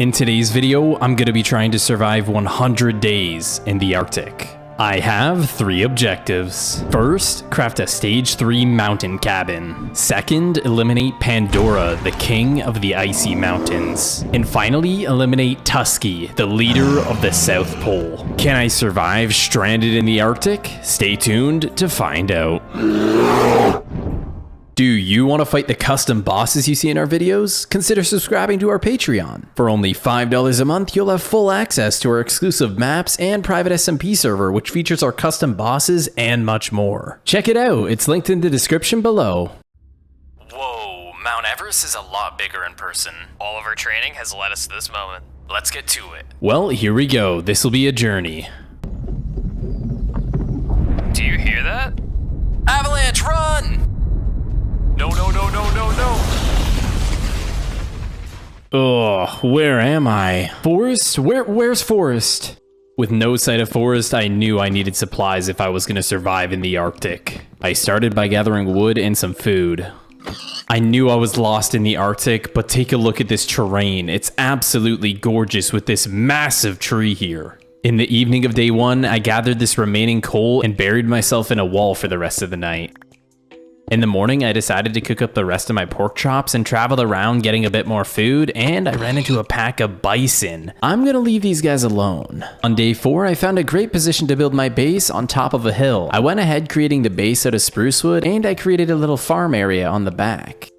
In today's video, I'm going to be trying to survive 100 days in the Arctic. I have 3 objectives. First, craft a stage 3 mountain cabin. Second, eliminate Pandora, the king of the icy mountains. And finally, eliminate Tusky, the leader of the South Pole. Can I survive stranded in the Arctic? Stay tuned to find out. Do you want to fight the custom bosses you see in our videos? Consider subscribing to our Patreon. For only $5 a month, you'll have full access to our exclusive maps and private SMP server, which features our custom bosses and much more. Check it out, it's linked in the description below. Whoa, Mount Everest is a lot bigger in person. All of our training has led us to this moment. Let's get to it. Well, here we go. This will be a journey. Do you hear that? Avalanche, run! No, no, no, no, no, no. Ugh, where am I? Forest? Where's Forest? With no sight of Forest, I knew I needed supplies if I was going to survive in the Arctic. I started by gathering wood and some food. I knew I was lost in the Arctic, but take a look at this terrain. It's absolutely gorgeous with this massive tree here. In the evening of day 1, I gathered this remaining coal and buried myself in a wall for the rest of the night. In the morning, I decided to cook up the rest of my pork chops and traveled around getting a bit more food, and I ran into a pack of bison. I'm gonna leave these guys alone. On day 4, I found a great position to build my base on top of a hill. I went ahead creating the base out of spruce wood, and I created a little farm area on the back.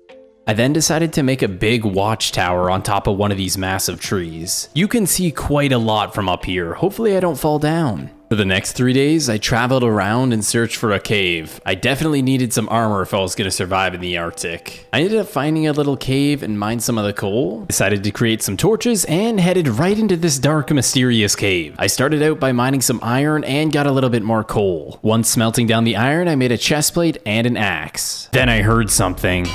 I then decided to make a big watchtower on top of one of these massive trees. You can see quite a lot from up here. Hopefully I don't fall down. For the next 3 days, I traveled around and searched for a cave. I definitely needed some armor if I was going to survive in the Arctic. I ended up finding a little cave and mined some of the coal, decided to create some torches, and headed right into this dark, mysterious cave. I started out by mining some iron and got a little bit more coal. Once smelting down the iron, I made a chestplate and an axe. Then I heard something.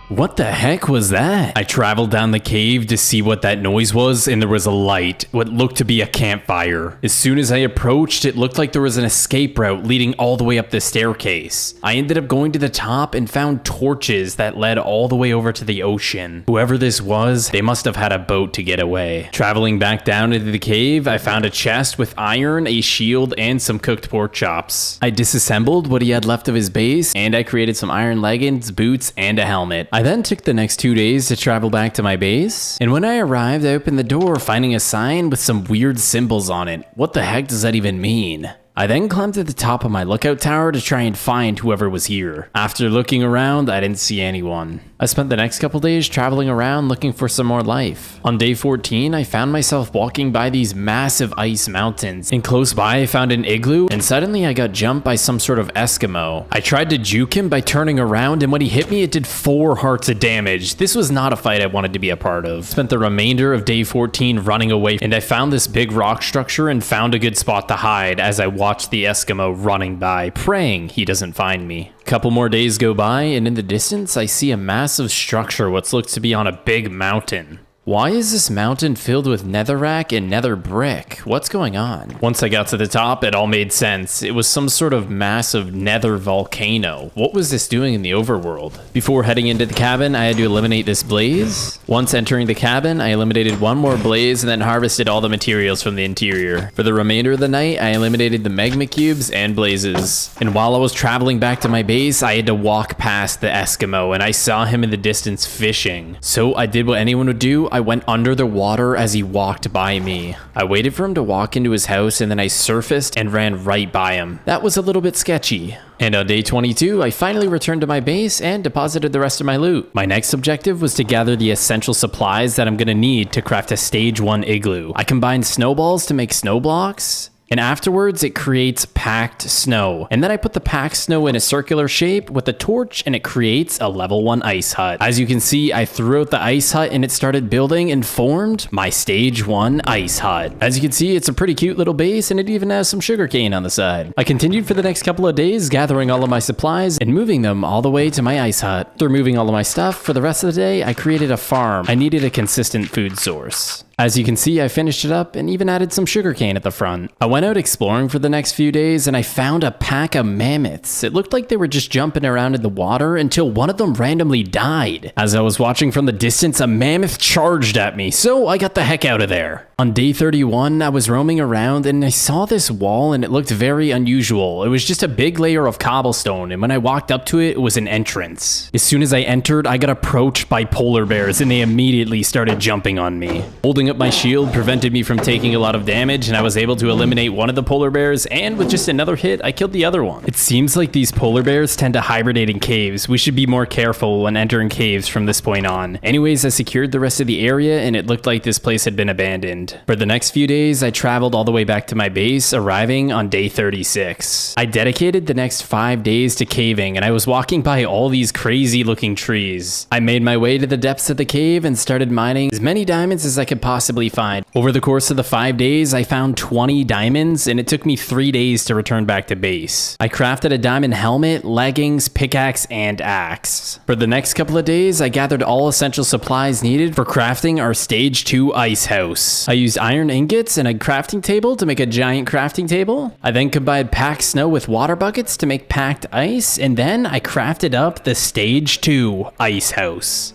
What the heck was that? I traveled down the cave to see what that noise was, and there was a light, what looked to be a campfire. As soon as I approached, it looked like there was an escape route leading all the way up the staircase. I ended up going to the top and found torches that led all the way over to the ocean. Whoever this was, they must have had a boat to get away. Traveling back down into the cave, I found a chest with iron, a shield, and some cooked pork chops. I disassembled what he had left of his base, and I created some iron leggings, boots, and a helmet. I then took the next 2 days to travel back to my base, and when I arrived, I opened the door, finding a sign with some weird symbols on it. What the heck does that even mean? I then climbed to the top of my lookout tower to try and find whoever was here. After looking around, I didn't see anyone. I spent the next couple days traveling around looking for some more life. On day 14, I found myself walking by these massive ice mountains, and close by I found an igloo, and suddenly I got jumped by some sort of Eskimo. I tried to juke him by turning around, and when he hit me, it did 4 hearts of damage. This was not a fight I wanted to be a part of. Spent the remainder of day 14 running away, and I found this big rock structure and found a good spot to hide as I watched the Eskimo running by, praying he doesn't find me. Couple more days go by, and in the distance I see a massive structure what looks to be on a big mountain. Why is this mountain filled with netherrack and nether brick? What's going on? Once I got to the top, it all made sense. It was some sort of massive nether volcano. What was this doing in the overworld? Before heading into the cabin, I had to eliminate this blaze. Once entering the cabin, I eliminated one more blaze and then harvested all the materials from the interior. For the remainder of the night, I eliminated the magma cubes and blazes. And while I was traveling back to my base, I had to walk past the Eskimo, and I saw him in the distance fishing. So I did what anyone would do. I went under the water as he walked by me. I waited for him to walk into his house, and then I surfaced and ran right by him. That was a little bit sketchy. And on day 22, I finally returned to my base and deposited the rest of my loot. My next objective was to gather the essential supplies that I'm gonna need to craft a stage 1 igloo. I combined snowballs to make snow blocks, and afterwards it creates packed snow. And then I put the packed snow in a circular shape with a torch, and it creates a level 1 ice hut. As you can see, I threw out the ice hut and it started building and formed my stage 1 ice hut. As you can see, it's a pretty cute little base, and it even has some sugarcane on the side. I continued for the next couple of days, gathering all of my supplies and moving them all the way to my ice hut. After moving all of my stuff, for the rest of the day, I created a farm. I needed a consistent food source. As you can see, I finished it up and even added some sugarcane at the front. I went out exploring for the next few days and I found a pack of mammoths. It looked like they were just jumping around in the water until one of them randomly died. As I was watching from the distance, a mammoth charged at me, so I got the heck out of there. On day 31, I was roaming around and I saw this wall and it looked very unusual. It was just a big layer of cobblestone, and when I walked up to it, it was an entrance. As soon as I entered, I got approached by polar bears and they immediately started jumping on me. Holding up my shield prevented me from taking a lot of damage, and I was able to eliminate one of the polar bears, and with just another hit, I killed the other one. It seems like these polar bears tend to hibernate in caves. We should be more careful when entering caves from this point on. Anyways, I secured the rest of the area and it looked like this place had been abandoned. For the next few days, I traveled all the way back to my base, arriving on day 36. I dedicated the next 5 days to caving, and I was walking by all these crazy looking trees. I made my way to the depths of the cave and started mining as many diamonds as I could possibly find. Over the course of the 5 days, I found 20 diamonds, and it took me 3 days to return back to base. I crafted a diamond helmet, leggings, pickaxe, and axe. For the next couple of days, I gathered all essential supplies needed for crafting our stage 2 ice house. I used iron ingots and a crafting table to make a giant crafting table. I then combined packed snow with water buckets to make packed ice, and then I crafted up the stage 2 ice house.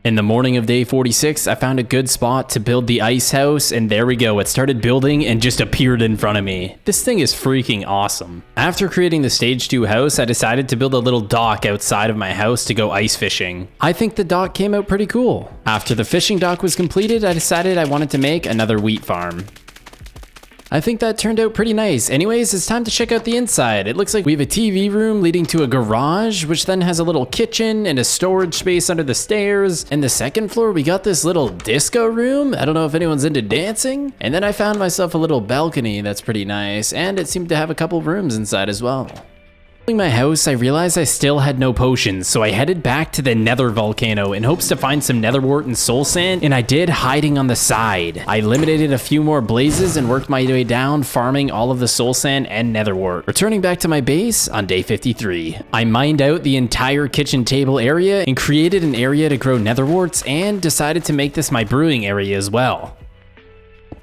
In the morning of day 46, I found a good spot to build the ice house, and there we go. It started building and just appeared in front of me. This thing is freaking awesome. After creating the stage 2 house, I decided to build a little dock outside of my house to go ice fishing. I think the dock came out pretty cool. After the fishing dock was completed, I decided I wanted to make another wheat farm. I think that turned out pretty nice. Anyways, it's time to check out the inside. It looks like we have a TV room leading to a garage, which then has a little kitchen and a storage space under the stairs. And the second floor, we got this little disco room. I don't know if anyone's into dancing. And then I found myself a little balcony that's pretty nice, and it seemed to have a couple rooms inside as well. In my house, I realized I still had no potions, so I headed back to the nether volcano in hopes to find some nether wart and soul sand, and I did, hiding on the side. I eliminated a few more blazes and worked my way down, farming all of the soul sand and nether wart. Returning back to my base on day 53. I mined out the entire kitchen table area and created an area to grow nether warts, and decided to make this my brewing area as well.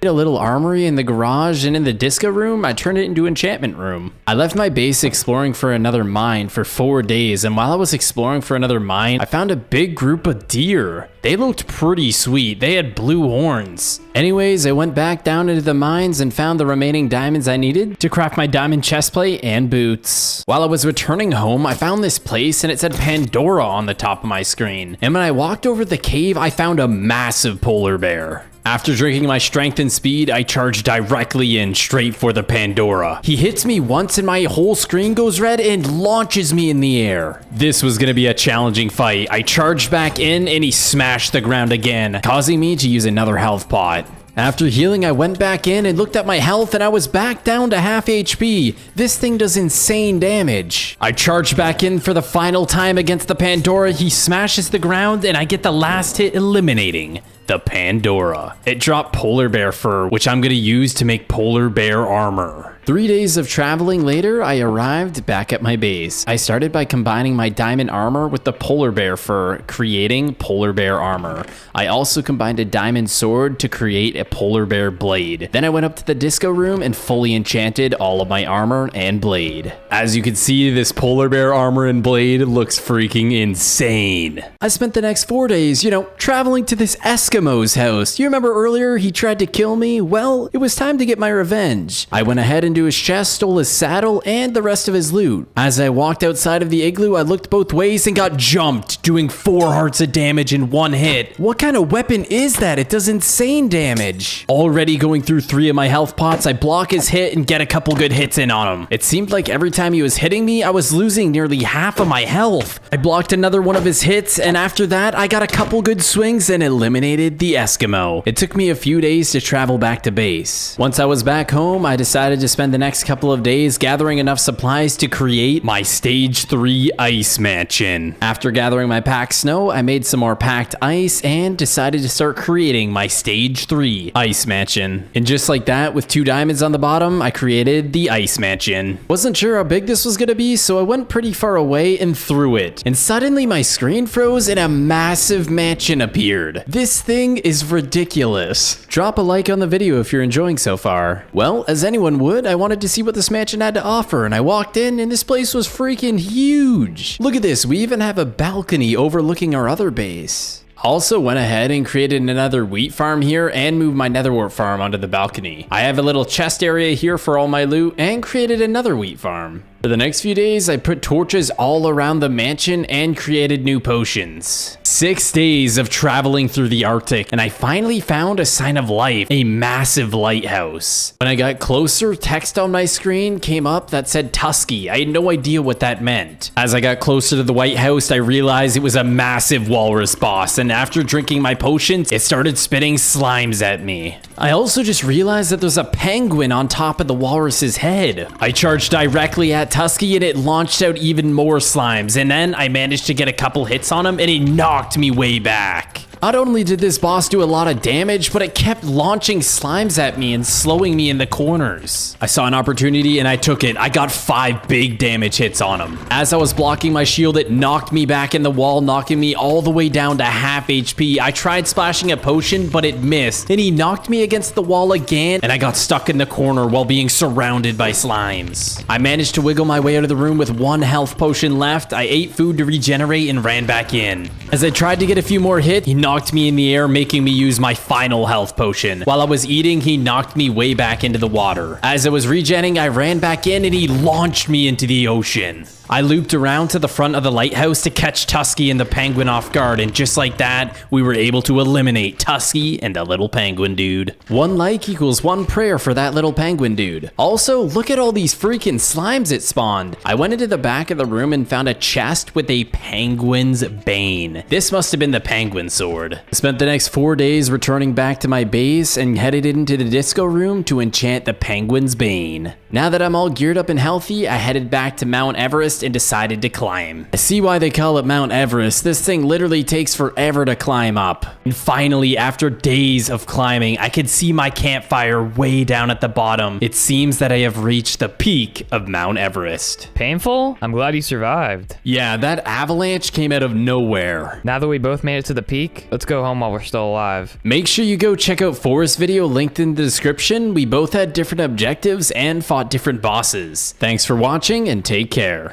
A little armory in the garage, and in the disco room, I turned it into enchantment room. I left my base exploring for another mine for 4 days, and while I was exploring for another mine, I found a big group of deer. They looked pretty sweet. They had blue horns. Anyways, I went back down into the mines and found the remaining diamonds I needed to craft my diamond chestplate and boots. While I was returning home, I found this place and it said Pandora on the top of my screen. And when I walked over the cave, I found a massive polar bear. After drinking my strength and speed, I charged directly in straight for the Pandora. He hits me once and my whole screen goes red and launches me in the air. This was gonna be a challenging fight. I charged back in and he smashed the ground again, causing me to use another health pot. After healing, I went back in and looked at my health and I was back down to half HP. This thing does insane damage. I charged back in for the final time against the Pandora. He smashes the ground and I get the last hit, eliminating the Pandora. It dropped polar bear fur, which I'm gonna use to make polar bear armor. 3 days of traveling later, I arrived back at my base. I started by combining my diamond armor with the polar bear fur, creating polar bear armor. I also combined a diamond sword to create a polar bear blade. Then I went up to the disco room and fully enchanted all of my armor and blade. As you can see, this polar bear armor and blade looks freaking insane. I spent the next 4 days, traveling to this Eskimo's house. You remember earlier he tried to kill me? Well, it was time to get my revenge. I went ahead into his chest, stole his saddle, and the rest of his loot. As I walked outside of the igloo, I looked both ways and got jumped, doing 4 hearts of damage in 1 hit. What kind of weapon is that? It does insane damage. Already going through 3 of my health pots, I block his hit and get a couple good hits in on him. It seemed like every time he was hitting me, I was losing nearly half of my health. I blocked another one of his hits, and after that, I got a couple good swings and eliminated the Eskimo. It took me a few days to travel back to base. Once I was back home, I decided to spend spend the next couple of days gathering enough supplies to create my stage 3 ice mansion. After gathering my packed snow, I made some more packed ice and decided to start creating my stage 3 ice mansion. And just like that, with 2 diamonds on the bottom, I created the ice mansion. Wasn't sure how big this was gonna be, so I went pretty far away and threw it. And suddenly my screen froze and a massive mansion appeared. This thing is ridiculous. Drop a like on the video if you're enjoying so far. Well, as anyone would, I wanted to see what this mansion had to offer, and I walked in and this place was freaking huge. Look at this, we even have a balcony overlooking our other base. Also went ahead and created another wheat farm here and moved my netherwort farm onto the balcony. I have a little chest area here for all my loot and created another wheat farm. For the next few days, I put torches all around the mansion and created new potions. 6 days of traveling through the Arctic, and I finally found a sign of life, a massive lighthouse. When I got closer, text on my screen came up that said Tusky. I had no idea what that meant. As I got closer to the White House, I realized it was a massive walrus boss, and after drinking my potions, it started spitting slimes at me. I also just realized that there's a penguin on top of the walrus's head. I charged directly at Tusky and it launched out even more slimes, and then I managed to get a couple hits on him and he knocked me way back. Not only did this boss do a lot of damage, but it kept launching slimes at me and slowing me in the corners. I saw an opportunity and I took it. I got 5 big damage hits on him. As I was blocking my shield, it knocked me back in the wall, knocking me all the way down to half HP. I tried splashing a potion, but it missed. And he knocked me against the wall again, and I got stuck in the corner while being surrounded by slimes. I managed to wiggle my way out of the room with 1 health potion left. I ate food to regenerate and ran back in. As I tried to get a few more hits, he knocked me in the air, making me use my final health potion. While I was eating, he knocked me way back into the water. As I was regenning, I ran back in and he launched me into the ocean. I looped around to the front of the lighthouse to catch Tusky and the penguin off guard, and just like that, we were able to eliminate Tusky and the little penguin dude. 1 like equals 1 prayer for that little penguin dude. Also, look at all these freaking slimes it spawned. I went into the back of the room and found a chest with a penguin's bane. This must have been the penguin sword. I spent the next 4 days returning back to my base and headed into the disco room to enchant the penguin's bane. Now that I'm all geared up and healthy, I headed back to Mount Everest and decided to climb. I see why they call it Mount Everest. This thing literally takes forever to climb up. And finally, after days of climbing, I could see my campfire way down at the bottom. It seems that I have reached the peak of Mount Everest. Painful? I'm glad you survived. Yeah, that avalanche came out of nowhere. Now that we both made it to the peak, let's go home while we're still alive. Make sure you go check out Forrest's video linked in the description. We both had different objectives and fought different bosses. Thanks for watching and take care.